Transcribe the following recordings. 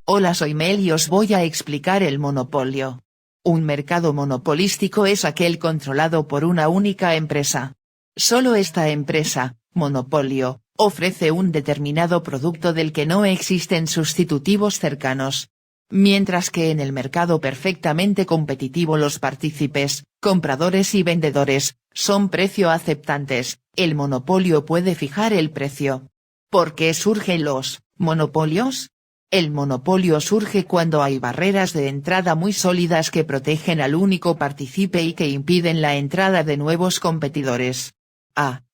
Hola, soy Mel y os voy a explicar el monopolio. Un mercado monopolístico es aquel controlado por una única empresa. Solo esta empresa, monopolio, ofrece un determinado producto del que no existen sustitutivos cercanos. Mientras que en el mercado perfectamente competitivo los partícipes, compradores y vendedores, son precio aceptantes, el monopolio puede fijar el precio. ¿Por qué surgen los monopolios? El monopolio surge cuando hay barreras de entrada muy sólidas que protegen al único partícipe y que impiden la entrada de nuevos competidores.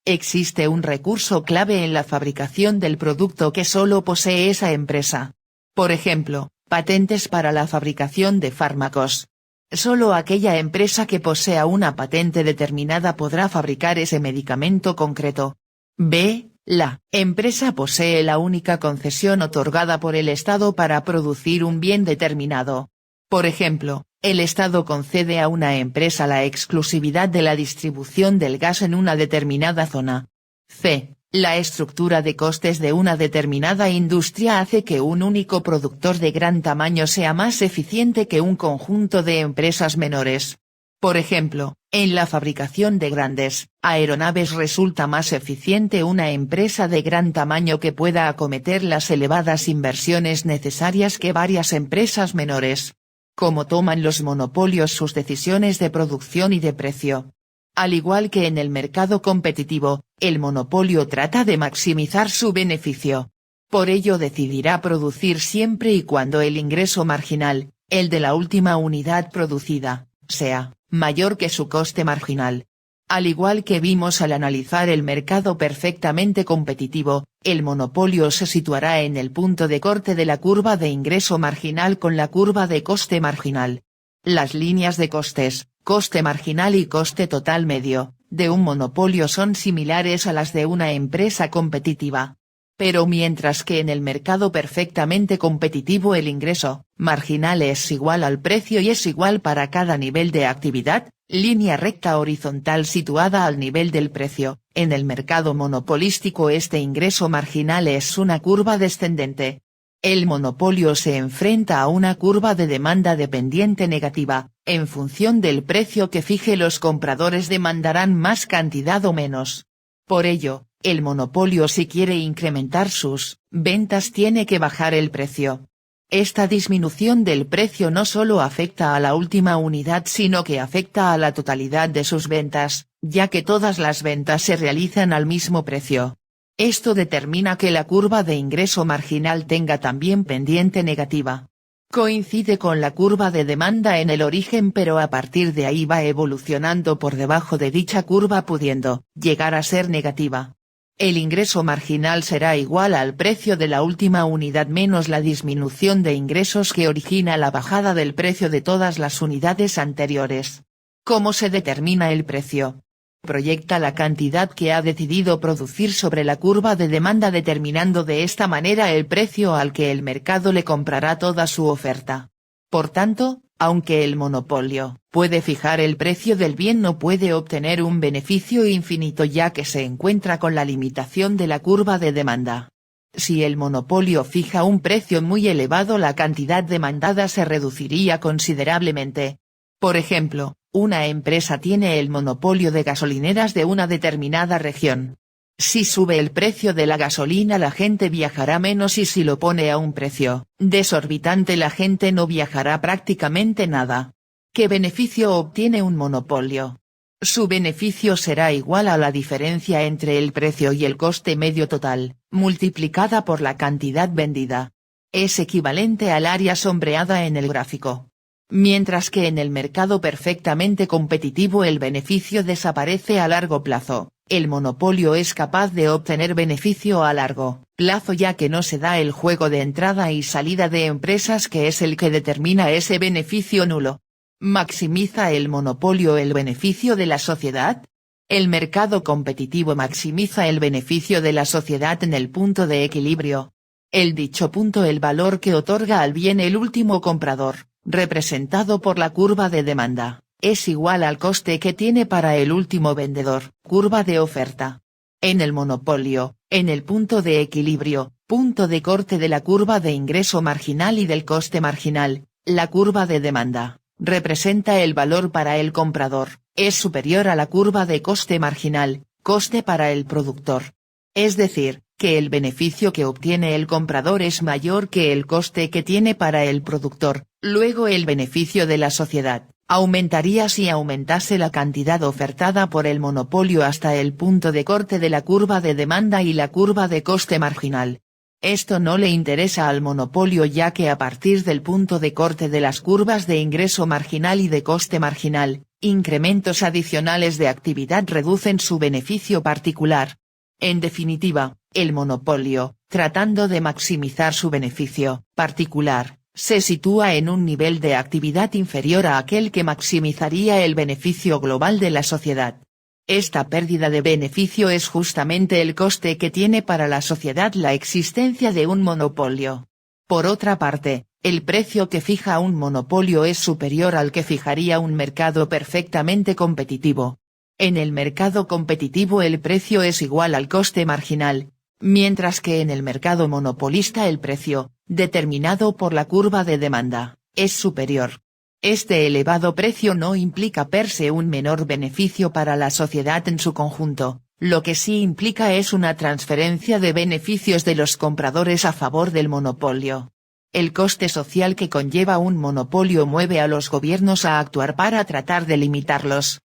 Existe un recurso clave en la fabricación del producto que solo posee esa empresa. Por ejemplo, patentes para la fabricación de fármacos. Solo aquella empresa que posea una patente determinada podrá fabricar ese medicamento concreto. La empresa posee la única concesión otorgada por el Estado para producir un bien determinado. Por ejemplo, el Estado concede a una empresa la exclusividad de la distribución del gas en una determinada zona. La estructura de costes de una determinada industria hace que un único productor de gran tamaño sea más eficiente que un conjunto de empresas menores. Por ejemplo, en la fabricación de grandes aeronaves resulta más eficiente una empresa de gran tamaño que pueda acometer las elevadas inversiones necesarias que varias empresas menores. ¿Cómo toman los monopolios sus decisiones de producción y de precio? Al igual que en el mercado competitivo, el monopolio trata de maximizar su beneficio. Por ello decidirá producir siempre y cuando el ingreso marginal, el de la última unidad producida, sea mayor que su coste marginal. Al igual que vimos al analizar el mercado perfectamente competitivo, el monopolio se situará en el punto de corte de la curva de ingreso marginal con la curva de coste marginal. Las líneas de costes, coste marginal y coste total medio, de un monopolio son similares a las de una empresa competitiva. Pero mientras que en el mercado perfectamente competitivo el ingreso marginal es igual al precio y es igual para cada nivel de actividad, línea recta horizontal situada al nivel del precio, en el mercado monopolístico este ingreso marginal es una curva descendente. El monopolio se enfrenta a una curva de demanda dependiente negativa, en función del precio que fije los compradores demandarán más cantidad o menos. Por ello, el monopolio si quiere incrementar sus ventas tiene que bajar el precio. Esta disminución del precio no solo afecta a la última unidad sino que afecta a la totalidad de sus ventas, ya que todas las ventas se realizan al mismo precio. Esto determina que la curva de ingreso marginal tenga también pendiente negativa. Coincide con la curva de demanda en el origen pero a partir de ahí va evolucionando por debajo de dicha curva pudiendo llegar a ser negativa. El ingreso marginal será igual al precio de la última unidad menos la disminución de ingresos que origina la bajada del precio de todas las unidades anteriores. ¿Cómo se determina el precio? Proyecta la cantidad que ha decidido producir sobre la curva de demanda determinando de esta manera el precio al que el mercado le comprará toda su oferta. Por tanto, aunque el monopolio puede fijar el precio del bien no puede obtener un beneficio infinito ya que se encuentra con la limitación de la curva de demanda. Si el monopolio fija un precio muy elevado la cantidad demandada se reduciría considerablemente. Por ejemplo, una empresa tiene el monopolio de gasolineras de una determinada región. Si sube el precio de la gasolina la gente viajará menos y si lo pone a un precio desorbitante la gente no viajará prácticamente nada. ¿Qué beneficio obtiene un monopolio? Su beneficio será igual a la diferencia entre el precio y el coste medio total, multiplicada por la cantidad vendida. Es equivalente al área sombreada en el gráfico. Mientras que en el mercado perfectamente competitivo el beneficio desaparece a largo plazo, el monopolio es capaz de obtener beneficio a largo plazo ya que no se da el juego de entrada y salida de empresas que es el que determina ese beneficio nulo. ¿Maximiza el monopolio el beneficio de la sociedad? El mercado competitivo maximiza el beneficio de la sociedad en el punto de equilibrio. El dicho punto el valor que otorga al bien el último comprador, representado por la curva de demanda, es igual al coste que tiene para el último vendedor, curva de oferta. En el monopolio, en el punto de equilibrio, punto de corte de la curva de ingreso marginal y del coste marginal, la curva de demanda, representa el valor para el comprador, es superior a la curva de coste marginal, coste para el productor. Es decir, que el beneficio que obtiene el comprador es mayor que el coste que tiene para el productor, luego el beneficio de la sociedad aumentaría si aumentase la cantidad ofertada por el monopolio hasta el punto de corte de la curva de demanda y la curva de coste marginal. Esto no le interesa al monopolio ya que a partir del punto de corte de las curvas de ingreso marginal y de coste marginal, incrementos adicionales de actividad reducen su beneficio particular. En definitiva, el monopolio, tratando de maximizar su beneficio particular, se sitúa en un nivel de actividad inferior a aquel que maximizaría el beneficio global de la sociedad. Esta pérdida de beneficio es justamente el coste que tiene para la sociedad la existencia de un monopolio. Por otra parte, el precio que fija un monopolio es superior al que fijaría un mercado perfectamente competitivo. En el mercado competitivo el precio es igual al coste marginal, mientras que en el mercado monopolista el precio, determinado por la curva de demanda, es superior. Este elevado precio no implica per se un menor beneficio para la sociedad en su conjunto, lo que sí implica es una transferencia de beneficios de los compradores a favor del monopolio. El coste social que conlleva un monopolio mueve a los gobiernos a actuar para tratar de limitarlos.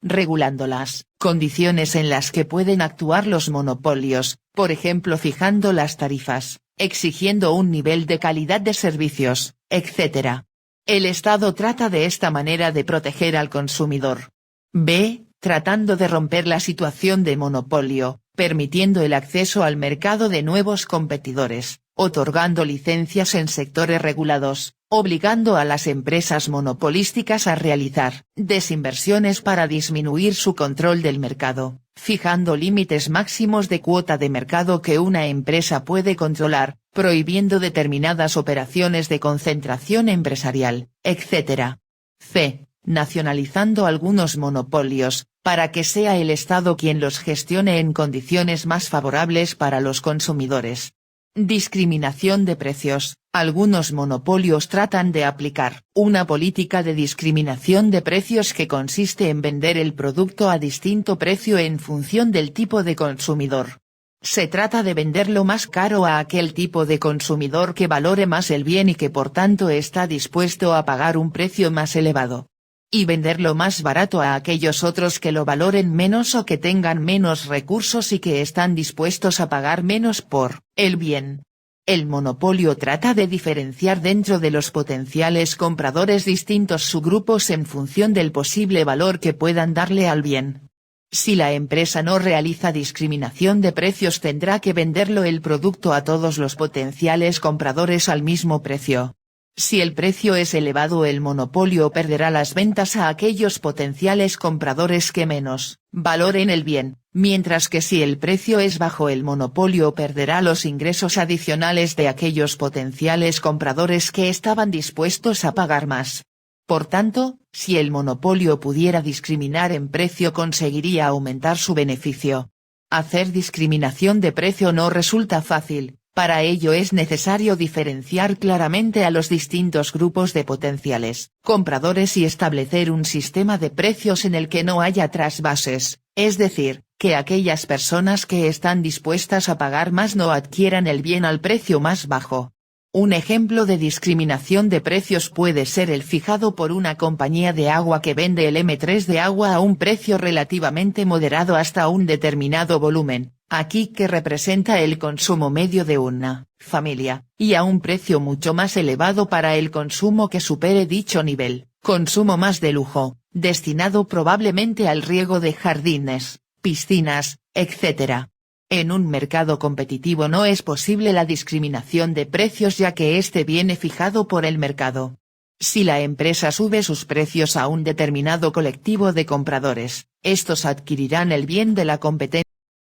Regulando las condiciones en las que pueden actuar los monopolios, por ejemplo fijando las tarifas, exigiendo un nivel de calidad de servicios, etc. El Estado trata de esta manera de proteger al consumidor. Tratando de romper la situación de monopolio, permitiendo el acceso al mercado de nuevos competidores, otorgando licencias en sectores regulados, obligando a las empresas monopolísticas a realizar desinversiones para disminuir su control del mercado, fijando límites máximos de cuota de mercado que una empresa puede controlar, prohibiendo determinadas operaciones de concentración empresarial, etc. Nacionalizando algunos monopolios, para que sea el Estado quien los gestione en condiciones más favorables para los consumidores. Discriminación de precios. Algunos monopolios tratan de aplicar una política de discriminación de precios que consiste en vender el producto a distinto precio en función del tipo de consumidor. Se trata de venderlo más caro a aquel tipo de consumidor que valore más el bien y que por tanto está dispuesto a pagar un precio más elevado. Y venderlo más barato a aquellos otros que lo valoren menos o que tengan menos recursos y que están dispuestos a pagar menos por el bien. El monopolio trata de diferenciar dentro de los potenciales compradores distintos subgrupos en función del posible valor que puedan darle al bien. Si la empresa no realiza discriminación de precios tendrá que venderlo el producto a todos los potenciales compradores al mismo precio. Si el precio es elevado el monopolio perderá las ventas a aquellos potenciales compradores que menos valoren el bien, mientras que si el precio es bajo el monopolio perderá los ingresos adicionales de aquellos potenciales compradores que estaban dispuestos a pagar más. Por tanto, si el monopolio pudiera discriminar en precio conseguiría aumentar su beneficio. Hacer discriminación de precio no resulta fácil. Para ello es necesario diferenciar claramente a los distintos grupos de potenciales compradores y establecer un sistema de precios en el que no haya trasvases, es decir, que aquellas personas que están dispuestas a pagar más no adquieran el bien al precio más bajo. Un ejemplo de discriminación de precios puede ser el fijado por una compañía de agua que vende el M3 de agua a un precio relativamente moderado hasta un determinado volumen, aquí que representa el consumo medio de una familia, y a un precio mucho más elevado para el consumo que supere dicho nivel, consumo más de lujo, destinado probablemente al riego de jardines, piscinas, etc. En un mercado competitivo no es posible la discriminación de precios ya que este viene fijado por el mercado. Si la empresa sube sus precios a un determinado colectivo de compradores, estos adquirirán el bien de la competencia.